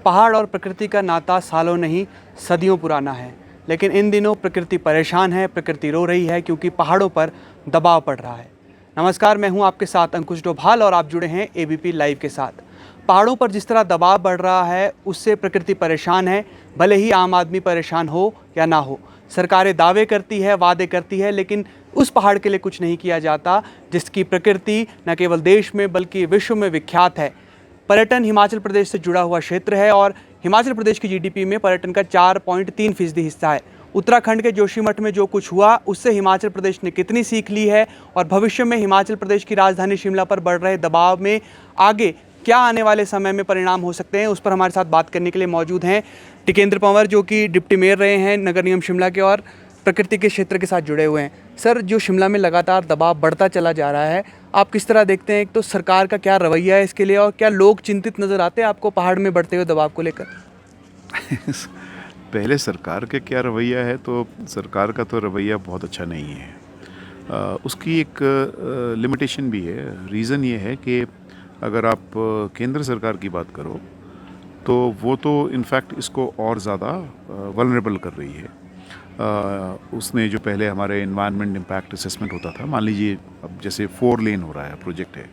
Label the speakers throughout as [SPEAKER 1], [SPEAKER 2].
[SPEAKER 1] पहाड़ और प्रकृति का नाता सालों नहीं सदियों पुराना है, लेकिन इन दिनों प्रकृति परेशान है, प्रकृति रो रही है क्योंकि पहाड़ों पर दबाव पड़ रहा है। नमस्कार, मैं हूं आपके साथ अंकुश डोभाल और आप जुड़े हैं एबीपी लाइव के साथ। पहाड़ों पर जिस तरह दबाव बढ़ रहा है उससे प्रकृति परेशान है, भले ही आम आदमी परेशान हो या ना हो। सरकारें दावे करती है, वादे करती है, लेकिन उस पहाड़ के लिए कुछ नहीं किया जाता जिसकी प्रकृति न केवल देश में बल्कि विश्व में विख्यात है। पर्यटन हिमाचल प्रदेश से जुड़ा हुआ क्षेत्र है और हिमाचल प्रदेश की जीडीपी में पर्यटन का 4.3% हिस्सा है। उत्तराखंड के जोशीमठ में जो कुछ हुआ उससे हिमाचल प्रदेश ने कितनी सीख ली है और भविष्य में हिमाचल प्रदेश की राजधानी शिमला पर बढ़ रहे दबाव में आगे क्या आने वाले समय में परिणाम हो सकते हैं, उस पर हमारे साथ बात करने के लिए मौजूद हैं टिकेंद्र पंवर, जो कि डिप्टी मेयर रहे हैं नगर निगम शिमला के और प्रकृति के क्षेत्र के साथ जुड़े हुए हैं। सर, जो शिमला में लगातार दबाव बढ़ता चला जा रहा है, आप किस तरह देखते हैं? एक तो सरकार का क्या रवैया है इसके लिए और क्या लोग चिंतित नज़र आते हैं आपको पहाड़ में बढ़ते हुए दबाव को लेकर?
[SPEAKER 2] पहले सरकार के क्या रवैया है, तो सरकार का तो रवैया बहुत अच्छा नहीं है। उसकी एक लिमिटेशन भी है। रीज़न ये है कि अगर आप केंद्र सरकार की बात करो तो वो तो इनफैक्ट इसको और ज़्यादा वल्नरेबल कर रही है। उसने जो पहले हमारे एनवायरनमेंट इम्पैक्ट असेसमेंट होता था, मान लीजिए अब जैसे 4 लेन हो रहा है प्रोजेक्ट है,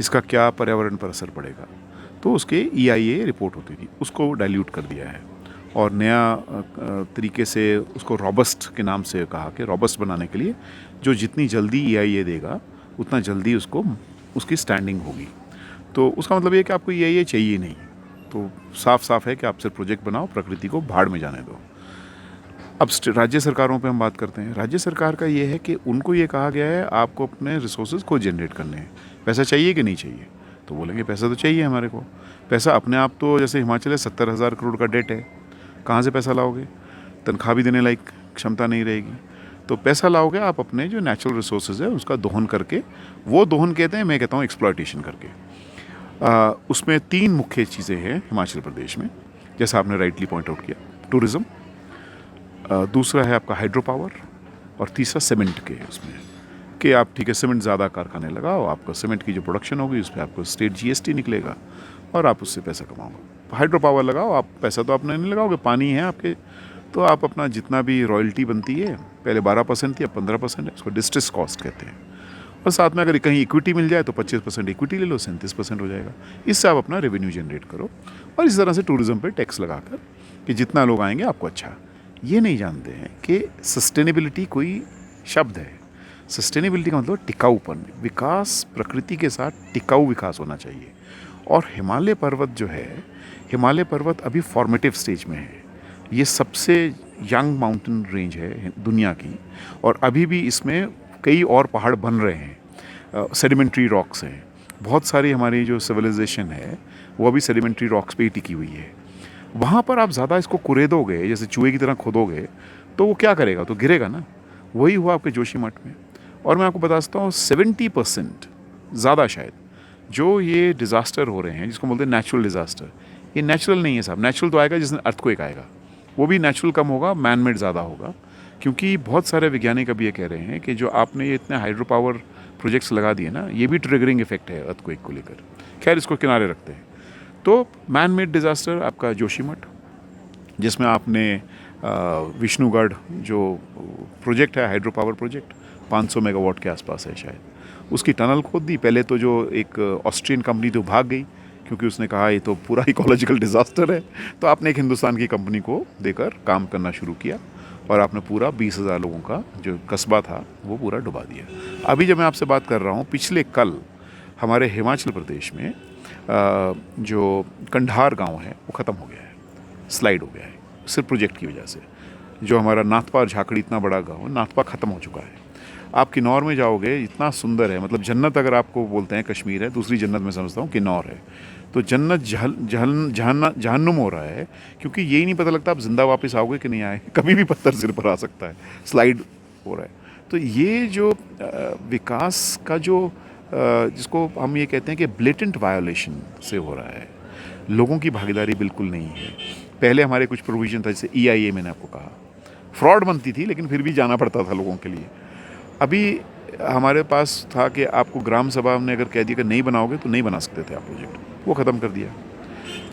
[SPEAKER 2] इसका क्या पर्यावरण पर असर पड़ेगा, तो उसके EIA रिपोर्ट होती थी, उसको डाइल्यूट कर दिया है और नया तरीके से उसको रॉबस्ट के नाम से कहा कि रॉबस्ट बनाने के लिए जो जितनी जल्दी EIA देगा उतना जल्दी उसको उसकी स्टैंडिंग होगी। तो उसका मतलब ये कि आपको EIA चाहिए नहीं, तो साफ साफ है कि आप सिर्फ प्रोजेक्ट बनाओ, प्रकृति को भाड़ में जाने दो। अब राज्य सरकारों पे हम बात करते हैं। राज्य सरकार का ये है कि उनको ये कहा गया है आपको अपने रिसोर्सेज को जनरेट करने हैं। पैसा चाहिए कि नहीं चाहिए? तो बोलेंगे पैसा तो चाहिए हमारे को। पैसा अपने आप तो जैसे हिमाचल है 70,000 करोड़ का डेट है, कहाँ से पैसा लाओगे? तनख्वाह भी देने लायक क्षमता नहीं रहेगी। तो पैसा लाओगे आप अपने जो नेचुरल रिसोर्सेज है उसका दोहन करके, वो दोहन कहते हैं, मैं कहता हूँ एक्सप्लॉयटेशन करके। उसमें 3 मुख्य चीज़ें हैं हिमाचल प्रदेश में, जैसा आपने राइटली पॉइंट आउट किया। टूरिज़्म, दूसरा है आपका हाइड्रो पावर और तीसरा सीमेंट के उसमें कि आप ठीक है सीमेंट ज़्यादा कारखाने लगाओ, आपका सीमेंट की जो प्रोडक्शन होगी उस पर आपको स्टेट GST निकलेगा और आप उससे पैसा कमाओगे। हाइड्रो पावर लगाओ, आप पैसा तो अपने नहीं लगाओगे, पानी है आपके, तो आप अपना जितना भी रॉयल्टी बनती है, पहले 12% थी अब 15% है, उसको डिस्ट्रेस कॉस्ट कहते हैं। और साथ में अगर कहीं इक्विटी मिल जाए तो 25% इक्विटी ले लो, 37% हो जाएगा। इससे आप अपना रेवेन्यू जनरेट करो और इस तरह से टूरिज़्म पे टैक्स लगाकर कि जितना लोग आएंगे आपको अच्छा। ये नहीं जानते हैं कि सस्टेनेबिलिटी कोई शब्द है। सस्टेनेबिलिटी का मतलब टिकाऊपन, विकास प्रकृति के साथ टिकाऊ विकास होना चाहिए। और हिमालय पर्वत जो है, हिमालय पर्वत अभी फॉर्मेटिव स्टेज में है। ये सबसे यंग माउंटेन रेंज है दुनिया की और अभी भी इसमें कई और पहाड़ बन रहे हैं। सेडिमेंट्री रॉक्स हैं, बहुत सारी हमारी जो सिविलाइजेशन है वो अभी सेडिमेंट्री रॉक्स पे ही टिकी हुई है। वहाँ पर आप ज़्यादा इसको कुरेदोगे, जैसे चूहे की तरह खोदोगे, तो वो क्या करेगा? तो गिरेगा ना। वही हुआ आपके जोशीमठ में। और मैं आपको बता सकता हूँ 70% ज़्यादा शायद जो ये डिज़ास्टर हो रहे हैं, जिसको बोलते हैं नेचुरल डिज़ास्टर, ये नेचुरल नहीं है साहब। नेचुरल तो आएगा जिसमें अर्थक्वेक आएगा, वो भी नेचुरल कम होगा, मैन मेड ज़्यादा होगा। क्योंकि बहुत सारे वैज्ञानिक अभी ये कह रहे हैं कि जो आपने ये इतने हाइड्रो पावर प्रोजेक्ट्स लगा दिए ना, ये भी ट्रिगरिंग इफेक्ट है अर्थक्वेक को लेकर। खैर, इसको किनारे रखते हैं। तो मैन मेड डिज़ास्टर आपका जोशीमठ, जिसमें आपने विष्णुगढ़ जो प्रोजेक्ट है हाइड्रो पावर प्रोजेक्ट 500 मेगावाट के आसपास है शायद, उसकी टनल खोद दी। पहले तो जो एक ऑस्ट्रियन कंपनी तो भाग गई क्योंकि उसने कहा ये तो पूरा इकोलॉजिकल डिज़ास्टर है, तो आपने एक हिंदुस्तान की कंपनी को देकर काम करना शुरू किया और आपने पूरा 20,000 लोगों का जो कस्बा था वो पूरा डुबा दिया। अभी जब मैं आपसे बात कर रहा हूँ, पिछले कल हमारे हिमाचल प्रदेश में जो कंधार गांव है वो ख़त्म हो गया है, स्लाइड हो गया है, सिर्फ प्रोजेक्ट की वजह से। जो हमारा नाथपा झाकड़ी इतना बड़ा गांव, नाथपा ख़त्म हो चुका है। आप किन्नौर में जाओगे, इतना सुंदर है, मतलब जन्नत अगर आपको बोलते हैं कश्मीर है, दूसरी जन्नत मैं समझता हूँ किन्नौर है। तो जन्नत जहन्नुम हो रहा है क्योंकि यही नहीं पता लगता आप जिंदा वापस आओगे कि नहीं आए, कभी भी पत्थर सिर पर आ सकता है, स्लाइड हो रहा है। तो ये जो विकास का जो जिसको हम ये कहते हैं कि ब्लेटेंट वायोलेशन से हो रहा है, लोगों की भागीदारी बिल्कुल नहीं है। पहले हमारे कुछ प्रोविज़न था, जैसे EIA मैंने आपको कहा, फ्रॉड बनती थी लेकिन फिर भी जाना पड़ता था लोगों के लिए। अभी हमारे पास था कि आपको ग्राम सभा ने अगर कह दिया कि नहीं बनाओगे तो नहीं बना सकते थे आप प्रोजेक्ट, वो ख़त्म कर दिया।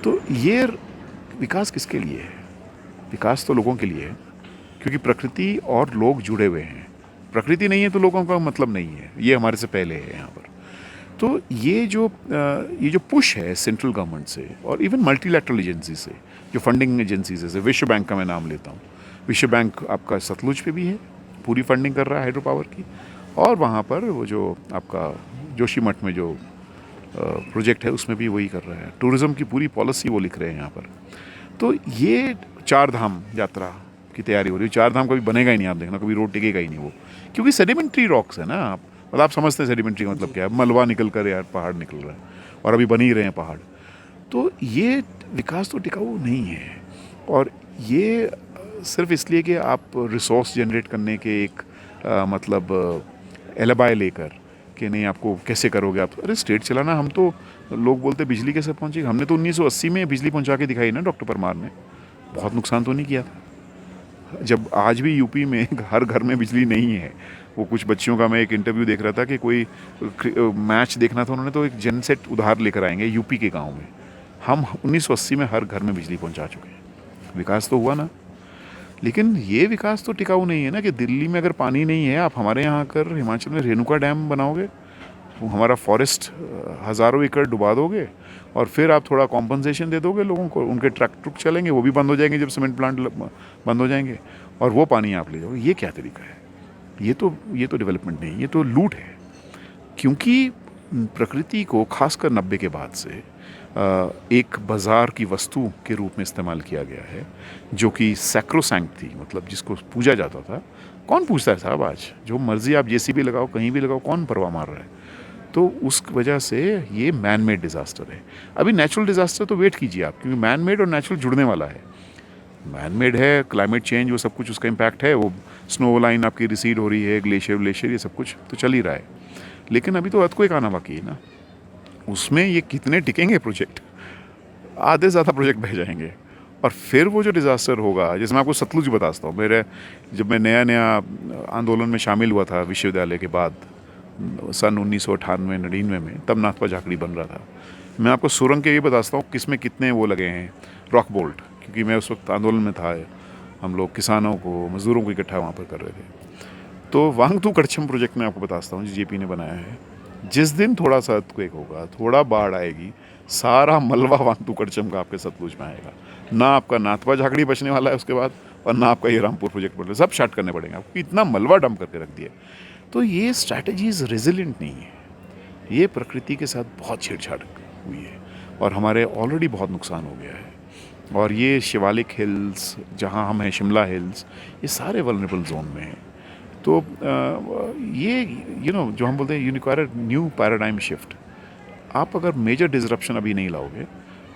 [SPEAKER 2] तो ये विकास किसके लिए है? विकास तो लोगों के लिए है, क्योंकि प्रकृति और लोग जुड़े हुए हैं। प्रकृति नहीं है तो लोगों का मतलब नहीं है, ये हमारे से पहले है यहाँ पर। तो ये जो पुश है सेंट्रल गवर्नमेंट से और इवन मल्टीलैटरल एजेंसी से, जो फंडिंग एजेंसी से, विश्व बैंक का मैं नाम लेता हूँ। विश्व बैंक आपका सतलुज पे भी है, पूरी फंडिंग कर रहा है हाइड्रो पावर की, और वहाँ पर वो जो आपका जोशीमठ में जो प्रोजेक्ट है उसमें भी वही कर रहा है। टूरिज़्म की पूरी पॉलिसी वो लिख रहे हैं यहाँ पर। तो ये चार धाम यात्रा की तैयारी हो रही है। चार धाम कभी बनेगा ही नहीं, आप देखना कभी रोड टिकेगा ही नहीं वो, क्योंकि सेडिमेंट्री रॉक्स है ना। आप समझते हैं सेडिमेंट्री का मतलब क्या है? मलबा निकल कर यार पहाड़ निकल रहा है, और अभी बन ही रहे हैं पहाड़। तो ये विकास तो टिकाऊ नहीं है, और ये सिर्फ इसलिए कि आप रिसोर्स जनरेट करने के एक मतलब एलिबाई लेकर कि नहीं आपको कैसे करोगे आप। अरे स्टेट चलाना, हम तो लोग बोलते बिजली कैसे पहुंचेगी, हमने तो 1980 में बिजली पहुंचा के दिखाई ना डॉक्टर परमार ने। बहुत नुकसान तो नहीं किया था। जब आज भी यूपी में हर घर में बिजली नहीं है। वो कुछ बच्चियों का मैं एक इंटरव्यू देख रहा था कि कोई मैच देखना था, उन्होंने तो एक जनसेट उधार लेकर आएंगे यूपी के गाँव में। हम 1980 में हर घर में बिजली पहुँचा चुके हैं। विकास तो हुआ ना। लेकिन ये विकास तो टिकाऊ नहीं है ना, कि दिल्ली में अगर पानी नहीं है, आप हमारे यहाँ आकर हिमाचल में रेणुका डैम बनाओगे, तो हमारा फॉरेस्ट हज़ारों एकड़ डुबा दोगे, और फिर आप थोड़ा कॉम्पनसेशन दे दोगे लोगों को, उनके ट्रक चलेंगे, वो भी बंद हो जाएंगे जब सीमेंट प्लांट बंद हो जाएंगे, और वो पानी आप ले जाओगे। ये क्या तरीका है? ये तो डेवलपमेंट नहीं, ये तो लूट है। क्योंकि प्रकृति को खासकर 90 के बाद से एक बाज़ार की वस्तु के रूप में इस्तेमाल किया गया है, जो कि सैक्रोसैंक्ट थी, मतलब जिसको पूजा जाता था। कौन पूछता है साहब? आज जो मर्जी आप जेसीबी लगाओ, कहीं भी लगाओ, कौन परवाह मार रहा है? तो उस वजह से ये मैन मेड डिज़ास्टर है। अभी नेचुरल डिज़ास्टर तो वेट कीजिए आप, क्योंकि मैन मेड और नेचुरल जुड़ने वाला है। मैन मेड है, क्लाइमेट चेंज, वो सब कुछ उसका इम्पैक्ट है। वो स्नो लाइन आपकी रिसीड हो रही है, ग्लेशियर ये सब कुछ तो चल ही रहा है। लेकिन अभी तो अर्थक्वेक आना बाकी है ना, उसमें ये कितने टिकेंगे प्रोजेक्ट? आधे ज़्यादा प्रोजेक्ट बह जाएंगे, और फिर वो जो डिज़ास्टर होगा, जैसे मैं आपको सतलुज बताता हूँ। जब मैं नया आंदोलन में शामिल हुआ था विश्वविद्यालय के बाद, सन 1998-99 में, तब नाथपा झाकड़ी बन रहा था। मैं आपको सुरंग के ये बताता हूँ किसमें कितने वो लगे हैं, रॉक बोल्ट, क्योंकि मैं उस वक्त आंदोलन में था। हम लोग किसानों को, मजदूरों को इकट्ठा वहाँ पर कर रहे थे। तो वांगतू कड़छम प्रोजेक्ट में आपको बताता हूँ, जेपी ने बनाया है। जिस दिन थोड़ा सा अर्थक्वेक होगा, थोड़ा बाढ़ आएगी, सारा मलबा वांगतू कड़छम का आपके सतलुज में आएगा। ना आपका नाथपा झाकड़ी बचने वाला है उसके बाद, और ना आपका ये रामपुर प्रोजेक्ट बचने, सब शट करने पड़ेंगे आपको। इतना मलबा डंप करके रख दिया। तो ये स्ट्रैटेजीज रेजिलेंट नहीं है, ये प्रकृति के साथ बहुत छेड़छाड़ हुई है, और हमारे ऑलरेडी बहुत नुकसान हो गया है। और ये शिवालिक हिल्स जहाँ हम हैं, शिमला हिल्स, ये सारे वल्नरेबल जोन में हैं। तो ये जो हम बोलते हैं you require new paradigm shift. आप अगर मेजर डिसरप्शन अभी नहीं लाओगे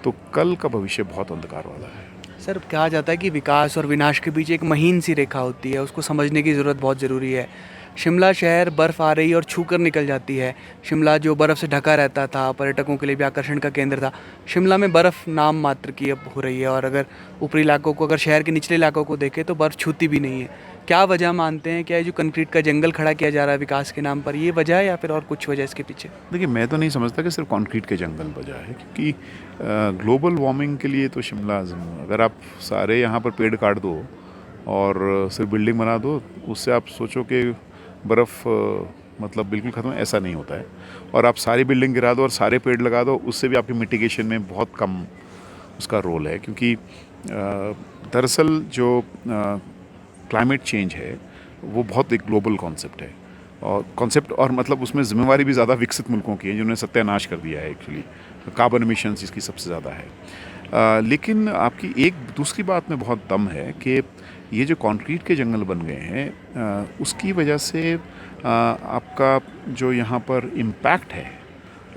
[SPEAKER 2] तो कल का भविष्य बहुत अंधकार वाला है।
[SPEAKER 1] सर, कहा जाता है कि विकास और विनाश के बीच एक महीन सी रेखा होती है, उसको समझने की ज़रूरत बहुत ज़रूरी है। शिमला शहर बर्फ़ आ रही और छूकर निकल जाती है। शिमला जो बर्फ़ से ढका रहता था, पर्यटकों के लिए भी आकर्षण का केंद्र था, शिमला में बर्फ़ नाम मात्र की अब हो रही है। और अगर ऊपरी इलाकों को, अगर शहर के निचले इलाकों को देखें तो बर्फ़ छूती भी नहीं है। क्या वजह मानते हैं? क्या ये जो कंक्रीट का जंगल खड़ा किया जा रहा है विकास के नाम पर, ये वजह है या फिर और कुछ वजह इसके पीछे?
[SPEAKER 2] देखिए, मैं तो नहीं समझता कि सिर्फ कंक्रीट के जंगल वजह है, क्योंकि ग्लोबल वार्मिंग के लिए तो शिमला, अगर आप सारे यहाँ पर पेड़ काट दो और सिर्फ बिल्डिंग बना दो, उससे आप सोचो कि बर्फ़ मतलब बिल्कुल ख़त्म, ऐसा नहीं होता है। और आप सारी बिल्डिंग गिरा दो और सारे पेड़ लगा दो, उससे भी आपकी मिटिगेशन में बहुत कम उसका रोल है। क्योंकि दरअसल जो क्लाइमेट चेंज है वो बहुत एक ग्लोबल कॉन्सेप्ट है, और मतलब उसमें ज़िम्मेवारी भी ज़्यादा विकसित मुल्कों की है, जिन्होंने सत्यानाश कर दिया है। एक्चुअली कार्बन एमिशंस इसकी सबसे ज़्यादा है। लेकिन आपकी एक दूसरी बात में बहुत दम है कि ये जो कंक्रीट के जंगल बन गए हैं, उसकी वजह से आपका जो यहाँ पर इम्पैक्ट है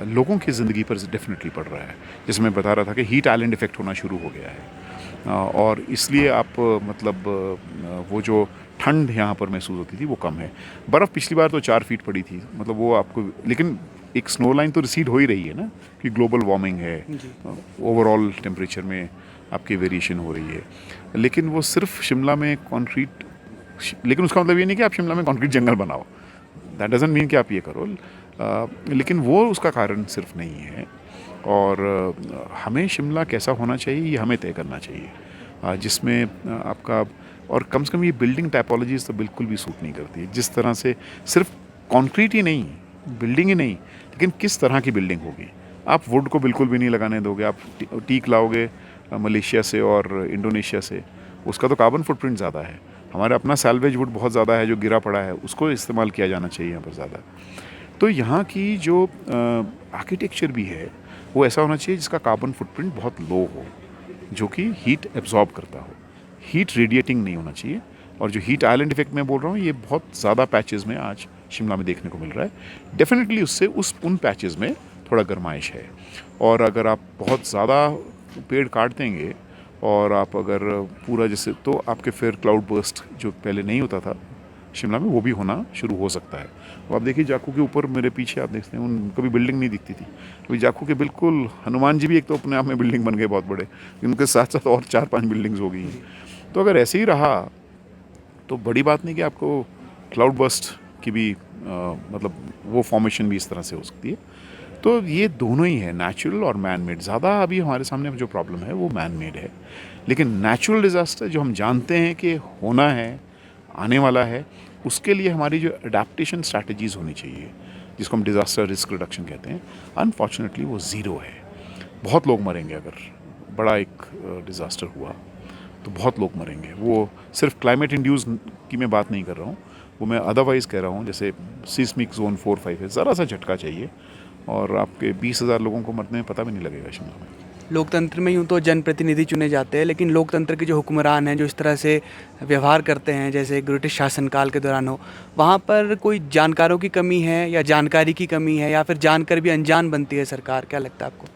[SPEAKER 2] लोगों की ज़िंदगी पर डेफिनेटली पड़ रहा है। जैसे मैं बता रहा था कि हीट आइलैंड इफेक्ट होना शुरू हो गया है, और इसलिए आप मतलब वो जो ठंड यहाँ पर महसूस होती थी वो कम है। बर्फ़ पिछली बार तो 4 फीट पड़ी थी, मतलब वो आपको, लेकिन एक स्नो लाइन तो रिसीड हो ही रही है ना, कि ग्लोबल वार्मिंग है, ओवरऑल टेम्परेचर में आपकी वेरिएशन हो रही है। लेकिन वो सिर्फ शिमला में कंक्रीट, लेकिन उसका मतलब ये नहीं कि आप शिमला में कंक्रीट जंगल बनाओ, दैट डजंट मीन कि आप ये करो। लेकिन वो उसका कारण सिर्फ नहीं है। और हमें शिमला कैसा होना चाहिए ये हमें तय करना चाहिए, जिसमें आपका और कम से कम ये बिल्डिंग टाइपोलॉजीज तो बिल्कुल भी सूट नहीं करती। जिस तरह से सिर्फ कंक्रीट ही नहीं, बिल्डिंग ही नहीं, लेकिन किस तरह की बिल्डिंग होगी। आप वुड को बिल्कुल भी नहीं लगाने दोगे, आप टीक लाओगे मलेशिया से और इंडोनेशिया से, उसका तो कार्बन फुटप्रिंट ज़्यादा है। हमारा अपना सैल्वेज वुड बहुत ज़्यादा है जो गिरा पड़ा है, उसको इस्तेमाल किया जाना चाहिए यहाँ पर ज़्यादा। तो यहाँ की जो आर्किटेक्चर भी है वो ऐसा होना चाहिए जिसका कार्बन फुटप्रिंट बहुत लो हो, जो कि हीट एब्जॉर्ब करता हो, हीट रेडिएटिंग नहीं होना चाहिए। और जो हीट आइलैंड इफेक्ट मैं बोल रहा हूँ ये बहुत ज़्यादा पैचेस में आज शिमला में देखने को मिल रहा है। डेफिनेटली उससे उन पैचेस में थोड़ा गर्माइश है। और अगर आप बहुत ज़्यादा पेड़ काट देंगे और आप अगर पूरा जैसे, तो आपके फिर क्लाउड बर्स्ट जो पहले नहीं होता था शिमला में वो भी होना शुरू हो सकता है। तो आप देखिए जाखू के ऊपर मेरे पीछे आप देखते हैं उन कभी बिल्डिंग नहीं दिखती थी, अभी जाखू के बिल्कुल हनुमान जी भी एक तो अपने आप में बिल्डिंग बन गए बहुत बड़े, उनके साथ साथ और 4-5 बिल्डिंग्स हो गई हैं। तो अगर ऐसे ही रहा तो बड़ी बात नहीं कि आपको क्लाउड बर्स्ट की भी मतलब वो फॉर्मेशन भी इस तरह से हो सकती है। तो ये दोनों ही है, नेचुरल और मैन मेड। ज़्यादा अभी हमारे सामने जो प्रॉब्लम है वो मैन मेड है, लेकिन नेचुरल डिज़ास्टर जो हम जानते हैं कि होना है, आने वाला है, उसके लिए हमारी जो अडेप्टेशन स्ट्रैटेजीज़ होनी चाहिए, जिसको हम डिज़ास्टर रिस्क रिडक्शन कहते हैं, अनफॉर्चुनेटली वो ज़ीरो है। बहुत लोग मरेंगे अगर बड़ा एक डिज़ास्टर हुआ तो बहुत लोग मरेंगे। वो सिर्फ क्लाइमेट इंड्यूस की मैं बात नहीं कर रहा हूँ, वो मैं अदरवाइज़ कह रहा हूँ। जैसे सिस्मिक जोन 4-5 है, ज़रा सा झटका चाहिए और आपके 20,000 लोगों को मरने में पता भी नहीं लगेगा शिमला में।
[SPEAKER 1] लोकतंत्र में यूँ तो जनप्रतिनिधि चुने जाते हैं, लेकिन लोकतंत्र के जो हुक्मरान हैं जो इस तरह से व्यवहार करते हैं जैसे ब्रिटिश शासनकाल के दौरान हो, वहाँ पर कोई जानकारों की कमी है या जानकारी की कमी है या फिर जानकर भी अनजान बनती है सरकार? क्या लगता है आपको?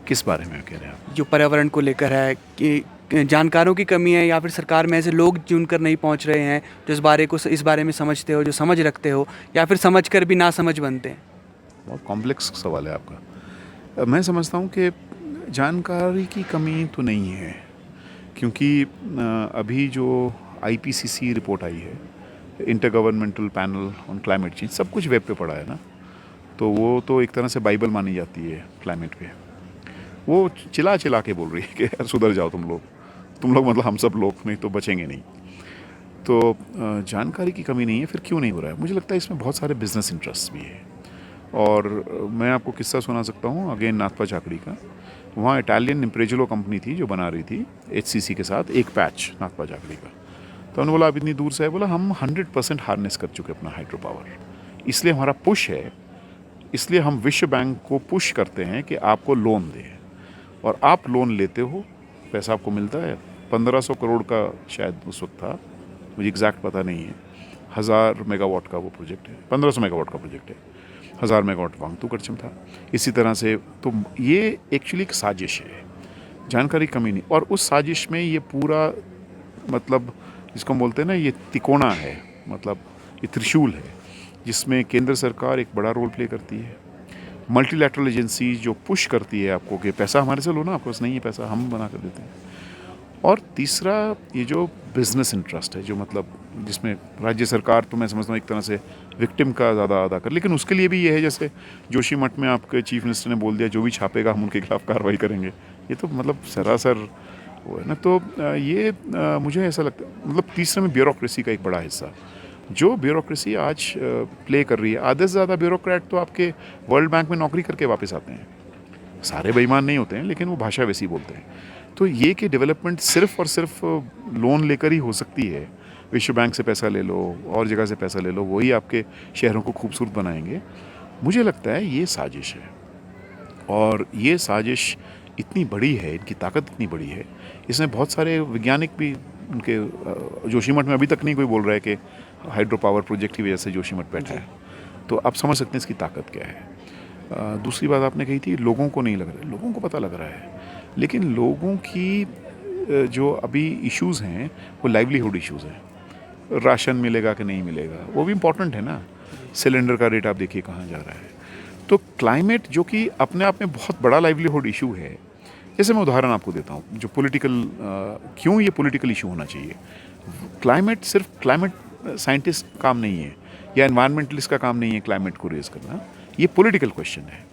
[SPEAKER 2] किस बारे में कह रहे हैं आप?
[SPEAKER 1] जो पर्यावरण को लेकर है कि जानकारों की कमी है या फिर सरकार में ऐसे लोग चुनकर नहीं पहुँच रहे हैं जो इस बारे में समझते हो, जो समझ रखते हो, या फिर समझ कर भी ना समझ बनते हैं?
[SPEAKER 2] बहुत कॉम्प्लेक्स सवाल है आपका। मैं समझता हूँ कि जानकारी की कमी तो नहीं है, क्योंकि अभी जो IPCC रिपोर्ट आई है, inter governmental panel on climate change, सब कुछ वेब पे पड़ा है ना, तो वो तो एक तरह से बाइबल मानी जाती है क्लाइमेट पे। वो चिल्ला चिल्ला के बोल रही है कि यार सुधर जाओ तुम लोग मतलब हम सब लोग, नहीं तो बचेंगे नहीं। तो जानकारी की कमी नहीं है, फिर क्यों नहीं हो रहा है? मुझे लगता है इसमें बहुत सारे बिजनेस इंटरेस्ट भी है। और मैं आपको किस्सा सुना सकता हूँ अगेन नाथपा चाकड़ी का। वहाँ इटालियन इम्प्रेजुलो कंपनी थी जो बना रही थी HCC के साथ एक पैच नाथपा चाकड़ी का। तो उन्होंने बोला आप इतनी दूर से है, बोला हम 100% हार्नेस कर चुके अपना हाइड्रो पावर, इसलिए हमारा पुश है, इसलिए हम विश्व बैंक को पुश करते हैं कि आपको लोन दें, और आप लोन लेते हो, पैसा आपको मिलता है। 1500 करोड़ का शायद उस वक्त था, मुझे एग्जैक्ट पता नहीं है। 1000 मेगावाट का वो प्रोजेक्ट है, 1500 मेगावाट का प्रोजेक्ट है। 1000 मेगावाट वांगतू करचम था। इसी तरह से तो ये एक्चुअली एक साजिश है, जानकारी कमी नहीं। और उस साजिश में ये पूरा मतलब जिसको हम बोलते हैं ना, ये तिकोना है, मतलब ये त्रिशूल है, जिसमें केंद्र सरकार एक बड़ा रोल प्ले करती है, मल्टीलैटरल एजेंसी जो पुश करती है आपको कि पैसा हमारे से लो ना, आपके पास नहीं है पैसा, हम बना कर देते हैं। और तीसरा ये जो बिजनेस इंटरेस्ट है, जो मतलब जिसमें राज्य सरकार, तो मैं समझता हूँ एक तरह से विक्टिम का ज़्यादा अदा कर, लेकिन उसके लिए भी ये है जैसे जोशीमठ में आपके चीफ मिनिस्टर ने बोल दिया जो भी छापेगा हम उनके खिलाफ कार्रवाई करेंगे। ये तो मतलब सरासर वो है ना। तो ये मुझे ऐसा लगता है, मतलब तीसरे में ब्यूरोक्रेसी का एक बड़ा हिस्सा, जो ब्यूरोक्रेसी आज प्ले कर रही है। आधे से ज़्यादा ब्यूरोक्रेट तो आपके वर्ल्ड बैंक में नौकरी करके वापस आते हैं। सारे बेईमान नहीं होते हैं, लेकिन वो भाषा वैसी बोलते हैं। तो ये कि डेवलपमेंट सिर्फ और सिर्फ लोन लेकर ही हो सकती है, विश्व बैंक से पैसा ले लो और जगह से पैसा ले लो, वही आपके शहरों को खूबसूरत बनाएंगे, मुझे लगता है ये साजिश है। और ये साजिश इतनी बड़ी है, इनकी ताकत इतनी बड़ी है, इसमें बहुत सारे वैज्ञानिक भी उनके जोशीमठ में अभी तक नहीं कोई बोल रहा है कि हाइड्रो पावर प्रोजेक्ट की वजह से जोशीमठ बैठा है। तो आप समझ सकते हैं इसकी ताकत क्या है। दूसरी बात आपने कही थी लोगों को नहीं लग रहा है, लोगों को पता लग रहा है, लेकिन लोगों की जो अभी इश्यूज़ हैं वो लाइवलीहुड इश्यूज़ हैं। राशन मिलेगा कि नहीं मिलेगा, वो भी इम्पॉर्टेंट है ना। सिलेंडर का रेट आप देखिए कहाँ जा रहा है। तो क्लाइमेट जो कि अपने आप में बहुत बड़ा लाइवलीहुड इशू है, जैसे मैं उदाहरण आपको देता हूँ जो पॉलिटिकल, क्यों ये पॉलिटिकल इशू होना चाहिए। क्लाइमेट सिर्फ क्लाइमेट साइंटिस्ट काम नहीं है या एनवायरमेंटलिस्ट का काम नहीं है क्लाइमेट को रेज करना, ये पॉलिटिकल क्वेश्चन है।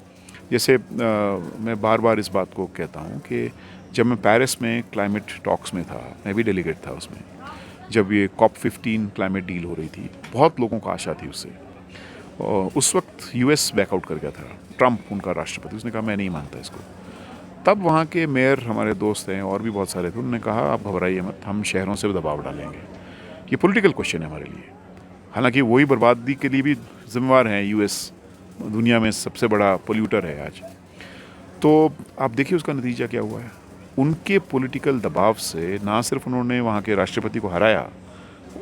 [SPEAKER 2] जैसे मैं बार बार इस बात को कहता हूँ कि जब मैं पेरिस में क्लाइमेट टॉक्स में था, मैं भी डेलीगेट था उसमें, जब ये COP15 क्लाइमेट डील हो रही थी, बहुत लोगों को आशा थी उससे। और उस वक्त US बैकआउट कर गया था, ट्रंप उनका राष्ट्रपति, उसने कहा मैं नहीं मानता इसको। तब वहाँ के मेयर हमारे दोस्त हैं और भी बहुत सारे थे, उन्होंने कहा आप घबराइए मत, हम शहरों से दबाव डालेंगे। ये पॉलिटिकल क्वेश्चन है हमारे लिए, हालांकि वही बर्बादी के लिए भी जिम्मेवार हैं। US दुनिया में सबसे बड़ा पोल्यूटर है आज। तो आप देखिए उसका नतीजा क्या हुआ है। उनके पॉलिटिकल दबाव से ना सिर्फ उन्होंने वहाँ के राष्ट्रपति को हराया,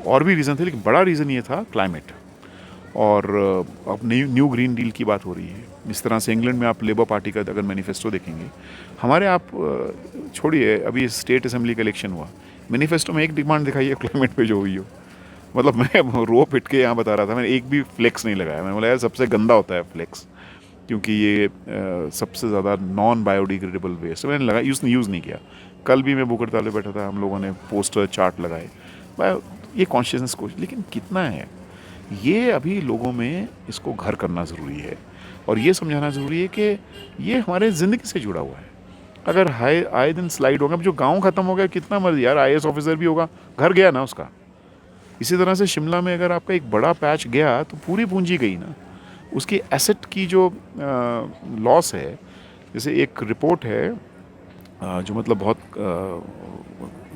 [SPEAKER 2] और भी रीज़न थे, लेकिन बड़ा रीज़न ये था क्लाइमेट। और अब न्यू ग्रीन डील की बात हो रही है। इस तरह से इंग्लैंड में आप लेबर पार्टी का अगर मैनिफेस्टो देखेंगे, हमारे आप छोड़िए, अभी स्टेट असेंबली का इलेक्शन हुआ, मैनिफेस्टो में एक डिमांड दिखाई है क्लाइमेट पे जो हुई हो। मतलब मैं रो पिट के यहाँ बता रहा था, मैंने एक भी फ्लेक्स नहीं लगाया। मैंने बोला यार सबसे गंदा होता है फ्लेक्स, क्योंकि ये सबसे ज़्यादा नॉन बायोडिग्रेडेबल वेस्ट, मैंने लगा यूज़ नहीं किया। कल भी मैं बुकर ताले बैठा था, हम लोगों ने पोस्टर चार्ट लगाए, ये कॉन्शियसनेस को, लेकिन कितना है ये अभी लोगों में, इसको घर करना ज़रूरी है और ये समझाना ज़रूरी है कि ये हमारे ज़िंदगी से जुड़ा हुआ है। अगर आए दिन स्लाइड होगा, अब जो गांव ख़त्म हो गया, कितना मर्जी यार, IAS ऑफिसर भी होगा, घर गया ना उसका। इसी तरह से शिमला में अगर आपका एक बड़ा पैच गया तो पूरी पूंजी गई ना, उसकी एसेट की जो लॉस है। जैसे एक रिपोर्ट है जो मतलब बहुत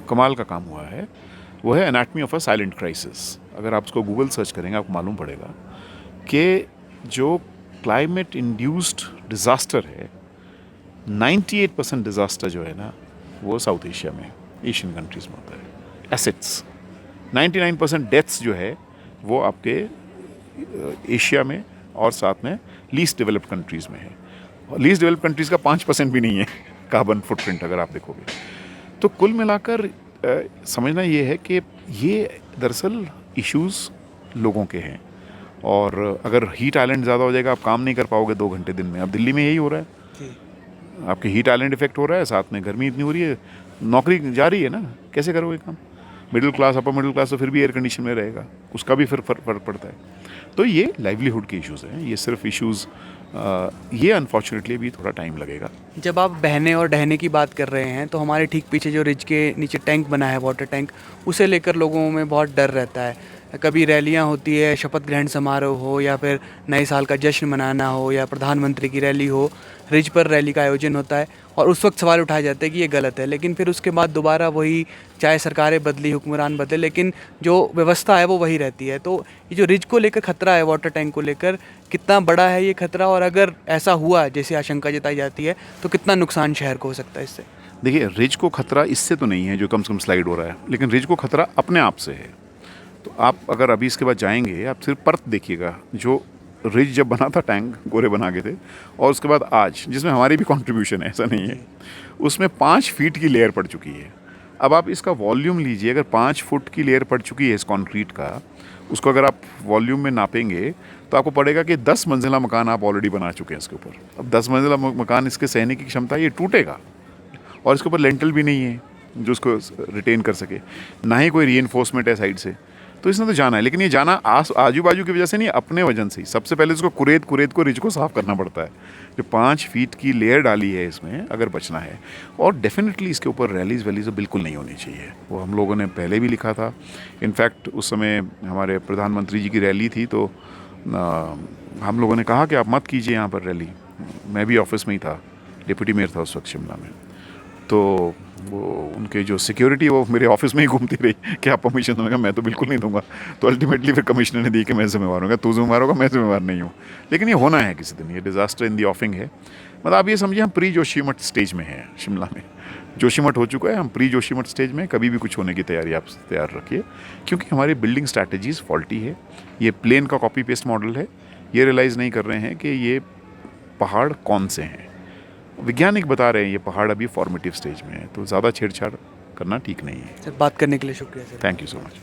[SPEAKER 2] कमाल का काम हुआ है, वो है anatomy of a silent crisis. अगर आप उसको गूगल सर्च करेंगे आपको मालूम पड़ेगा कि जो क्लाइमेट इंड्यूस्ड डिज़ास्टर है, 98% डिज़ास्टर जो है ना वो साउथ एशिया में, एशियन कंट्रीज़ में होता है। एसेट्स 99% डेथ्स जो है वो आपके एशिया में और साथ में लीस्ट डेवलप्ड कंट्रीज़ में है। लीस्ट डेवलप्ड कंट्रीज़ का 5% भी नहीं है कार्बन फुटप्रिंट अगर आप देखोगे। तो कुल मिलाकर समझना ये है कि ये दरअसल इश्यूज़ लोगों के हैं। और अगर हीट आइलैंड ज़्यादा हो जाएगा, आप काम नहीं कर पाओगे 2 घंटे दिन में। अब दिल्ली में यही हो रहा है, आपके हीट आइलैंड इफेक्ट हो रहा है, साथ में गर्मी इतनी हो रही है, नौकरी जा रही है ना, कैसे करोगे काम। Middle class, upper middle class तो फिर भी एयर कंडीशन में रहेगा, उसका भी फिर फर्क पड़ता है। तो ये लाइवलीहुड के इश्यूज़ हैं, ये सिर्फ इश्यूज़, ये अनफॉर्चुनेटली भी थोड़ा टाइम लगेगा।
[SPEAKER 1] जब आप बहने और ढहने की बात कर रहे हैं तो हमारे ठीक पीछे जो रिज के नीचे टैंक बना है, वाटर टैंक, उसे लेकर लोगों में बहुत डर रहता है। कभी रैलियां होती है, शपथ ग्रहण समारोह हो या फिर नए साल का जश्न मनाना हो या प्रधानमंत्री की रैली हो, रिज पर रैली का आयोजन होता है और उस वक्त सवाल उठाए जाते हैं कि ये गलत है। लेकिन फिर उसके बाद दोबारा वही, चाहे सरकारें बदली, हुक्मरान बदले, लेकिन जो व्यवस्था है वो वही रहती है। तो ये जो रिज को लेकर खतरा है, वाटर टैंक को लेकर, कितना बड़ा है ये खतरा, और अगर ऐसा हुआ जैसे आशंका जताई जाती है तो कितना नुकसान शहर को हो सकता है इससे?
[SPEAKER 2] देखिए, रिज को खतरा इससे तो नहीं है जो कम से कम स्लाइड हो रहा है, लेकिन रिज को खतरा अपने आप से है। तो आप अगर अभी इसके बाद जाएंगे, आप सिर्फ परत देखिएगा, जो रिज जब बना था, टैंक गोरे बना के थे, और उसके बाद आज, जिसमें हमारी भी कंट्रीब्यूशन है, ऐसा नहीं है, उसमें 5 फीट की लेयर पड़ चुकी है। अब आप इसका वॉल्यूम लीजिए, अगर 5 फुट की लेयर पड़ चुकी है इस कंक्रीट का, उसको अगर आप वॉल्यूम में नापेंगे तो आपको पड़ेगा कि 10 मंजिला मकान आप ऑलरेडी बना चुके हैं इसके ऊपर। अब 10 मंजिला मकान, इसके सहने की क्षमता, ये टूटेगा, और इसके ऊपर लेंटल भी नहीं है जो उसको रिटेन कर सके, ना ही कोई रीइंफोर्समेंट है साइड से। तो इसने तो जाना है, लेकिन ये जाना आजू बाजू की वजह से नहीं, अपने वजन से ही। सबसे पहले इसको कुरेद को रिज को साफ़ करना पड़ता है। जो 5 फीट की लेयर डाली है इसमें, अगर बचना है, और डेफिनेटली इसके ऊपर रैलीज तो बिल्कुल नहीं होनी चाहिए। वो हम लोगों ने पहले भी लिखा था। इनफैक्ट उस समय हमारे प्रधानमंत्री जी की रैली थी, तो हम लोगों ने कहा कि आप मत कीजिए यहाँ पर रैली। मैं भी ऑफिस में ही था, डिप्टी मेयर था उस वक्त शिमला में, तो वो उनके जो सिक्योरिटी वो मेरे ऑफिस में ही घूमती रही कि आप परमिशन दूंगा। मैं तो बिल्कुल नहीं दूंगा। तो अल्टीमेटली फिर कमिश्नर ने दी कि मैं जिम्मेवार हूँ, तू जिम्मेवार होगा, मैं जिम्मेवार नहीं हूँ। लेकिन ये होना है किसी दिन, ये डिज़ास्टर इन दी ऑफिंग है। मतलब आप ये समझिए, हम प्री जोशीमठ स्टेज में हैं शिमला में। जोशीमठ हो चुका है, हम प्री जोशीमठ स्टेज में। कभी भी कुछ होने की तैयारी आप तैयार रखिए, क्योंकि हमारी बिल्डिंग स्ट्रैटेजीज फॉल्टी है। ये प्लेन का कॉपी पेस्ट मॉडल है। ये रियलाइज़ नहीं कर रहे हैं कि ये पहाड़ कौन से हैं। वैज्ञानिक बता रहे हैं ये पहाड़ अभी फॉर्मेटिव स्टेज में है, तो ज़्यादा छेड़छाड़ करना ठीक नहीं है।
[SPEAKER 1] सर, बात करने के लिए शुक्रिया sir.
[SPEAKER 2] Thank you so much.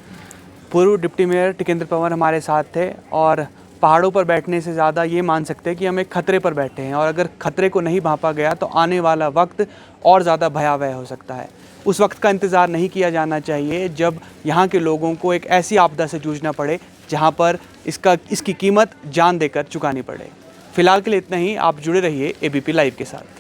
[SPEAKER 1] पूर्व डिप्टी मेयर टिकेंद्र पंवर हमारे साथ थे, और पहाड़ों पर बैठने से ज़्यादा ये मान सकते हैं कि हम एक खतरे पर बैठे हैं, और अगर खतरे को नहीं भांपा गया तो आने वाला वक्त और ज़्यादा भयावह हो सकता है। उस वक्त का इंतज़ार नहीं किया जाना चाहिए जब यहाँ के लोगों को एक ऐसी आपदा से जूझना पड़े जहाँ पर इसकी कीमत जान देकर चुकानी पड़े। फिलहाल के लिए इतना ही। आप जुड़े रहिए ABP लाइव के साथ।